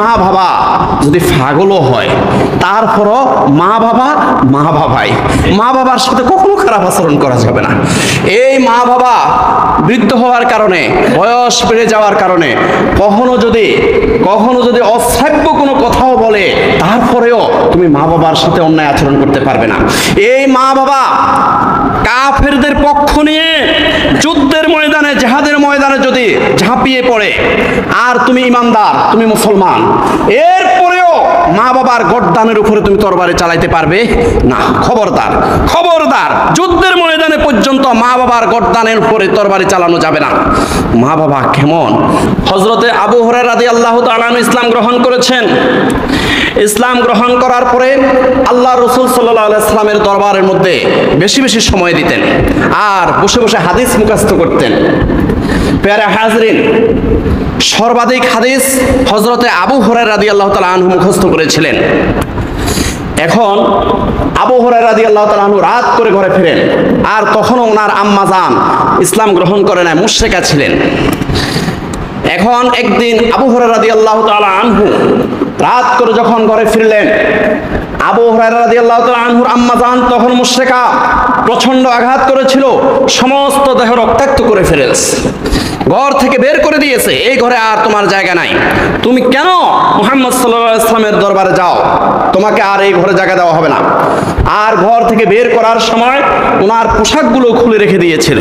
মা বাবা যদি পাগলও হয় তারপরও মা বাবাই, মা বাবার সাথে কখনো খারাপ আচরণ করা যাবে না। এই মা বাবা বৃদ্ধ হওয়ার কারণে, বয়স বেড়ে যাওয়ার কারণে কখনো যদি অশ্রাব্য কোনো কথাও বলে, তারপরেও তুমি মা বাবার সাথে অন্যায় আচরণ করতে পারবে না। এই মা বাবা কাফেরদের পক্ষ নিয়ে যুদ্ধের ময়দানে, জিহাদের ময়দানে যদি ঝাঁপিয়ে পড়ে, আর তুমি ইমানদার, তুমি মুসলমান, এরপরেও মা বাবার গর্দানের উপরে তুমি তরবারি চালাইতে পারবে না। খবরদার, যুদ্ধের ময়দানে পর্যন্ত মা বাবার গর্দানের উপরে তরবারি চালানো যাবে না। মা বাবা কেমন? হযরতে আবু হুরায়রা রাদিয়াল্লাহু তাআলা ইসলাম গ্রহণ করেছেন। ইসলাম গ্রহণ করার পরে আল্লাহ রাসূল সাল্লাল্লাহু আলাইহি ওয়াসাল্লামের দরবারের মধ্যে বেশি বেশি সময় দিতেন আর বসে বসে হাদিস মুখস্থ করতেন। প্যারা হাজরিন, সর্বাধিক হাদিস হযরতে আবু হুরায়রা রাদিয়াল্লাহু তাআলা আনহু মুখস্থ করেছিলেন। এখন আবু হুরায়রা রাদিয়াল্লাহু তাআলা আনহু রাত করে ঘরে ফিরেন, আর তখনও ওনার আম্মা জান ইসলাম গ্রহণ করে নাই, মুশরিকা ছিলেন। এখন একদিন আবু হুরায়রা রাদিয়াল্লাহু তাআলা আনহু রাত করে যখন ঘরে ফিরলেন, আবু হুরায়রা রাদিয়াল্লাহু তাআলা আনহুর আম্মা জান তখন মুশরিকা, প্রচন্ড আঘাত করেছিল, সমস্ত দেহ রক্তাক্ত করে ফেলেছে, ঘর থেকে বের করে দিয়েছে, এই ঘরে আর তোমার জায়গা নাই, তুমি কেন মুহাম্মদ সাল্লাল্লাহু আলাইহি ওয়াসাল্লামের দরবারে যাও, তোমাকে আর এই ঘরে জায়গা দেওয়া হবে না। আর ঘর থেকে বের করার সময় ওনার পোশাকগুলো খুলে রেখে দিয়েছিল,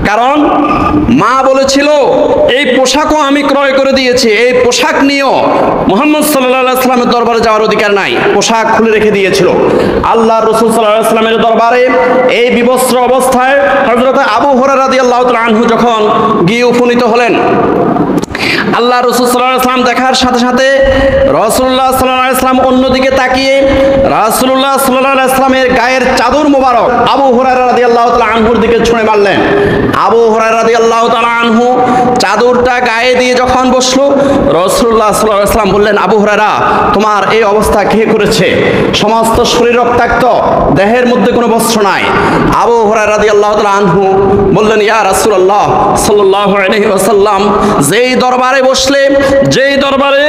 কারণ মা বলেছিল এই পোশাকও আমি ক্রয় করে দিয়েছি, এই পোশাক নিয়েও মুহাম্মদ সাল্লাল্লাহু আলাইহি ওয়াসাল্লামের দরবারে যাওয়ার অধিকার নাই, পোশাক খুলে রেখে দিয়েছিল। আল্লাহর রাসূল সাল্লাল্লাহু আলাইহি ওয়াসাল্লামের দরবারে এই বিবস্ত্র অবস্থায় হযরত আবু হুরায়রা রাদিয়াল্লাহু তাআলা আনহু যখন গিয়ে উপনীত হলেন, আল্লাহ রাসূল সাল্লাল্লাহু আলাইহি ওয়াসাল্লাম দেখার সাথে সাথে রাসূলুল্লাহ সাল্লাল্লাহু আলাইহি ওয়াসাল্লাম অন্যদিকে তাকিয়ে রাসূলুল্লাহ সাল্লাল্লাহু আলাইহি ওয়াসাল্লামের গায়ের চাদর মোবারক আবু হুরায়রা রাদিয়াল্লাহু তাআলা আনহুর দিকে ছুঁড়ে মারলেন। আবু হুরায়রা রাদিয়াল্লাহু তাআলা আনহু চাদরটা গায়ে দিয়ে যখন বসলো, রাসূলুল্লাহ সাল্লাল্লাহু আলাইহি ওয়াসাল্লাম বললেন, আবু হুরায়রা, তোমার এই অবস্থা কে করেছে? সমস্ত শরীর রক্তাক্ত, দেহের মধ্যে কোনো বস্ত্র নাই। আবু হুরায়রা রাদিয়াল্লাহু তাআলা আনহু বললেন, ইয়া রাসূলুল্লাহ সাল্লাল্লাহু আলাইহি ওয়াসাল্লাম, যেই দরবারে বসলে, যেই দরবারে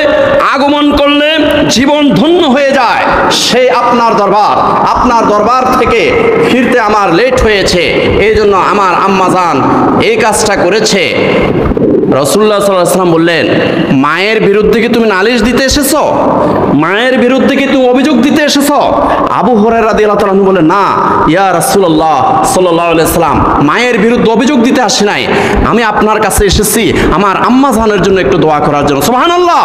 আগমন করলে জীবন ধন্য হয়ে যায়, সেই আপনার দরবার থেকে ফিরতে আমার লেট হয়েছে, এই জন্য আমার আম্মা জান এই কাজটা করেছে। রাসূলুল্লাহ সাল্লাল্লাহু আলাইহি ওয়াসাল্লাম বললেন, মায়ের বিরুদ্ধে কি তুমি নালিশ দিতে এসেছো? মায়ের বিরুদ্ধে কি তুমি অভিযোগ দিতে এসেছো? আবু হুরায়রা রাদিয়াল্লাহু তাআলা বললেন, না ইয়া রাসূলুল্লাহ সাল্লাল্লাহু আলাইহি ওয়াসাল্লাম, মায়ের বিরুদ্ধে অভিযোগ দিতে আসি নাই, আমি আপনার কাছে এসেছি আমার আম্মা জানের জন্য একটু দোয়া করার জন্য। সুবহানাল্লাহ।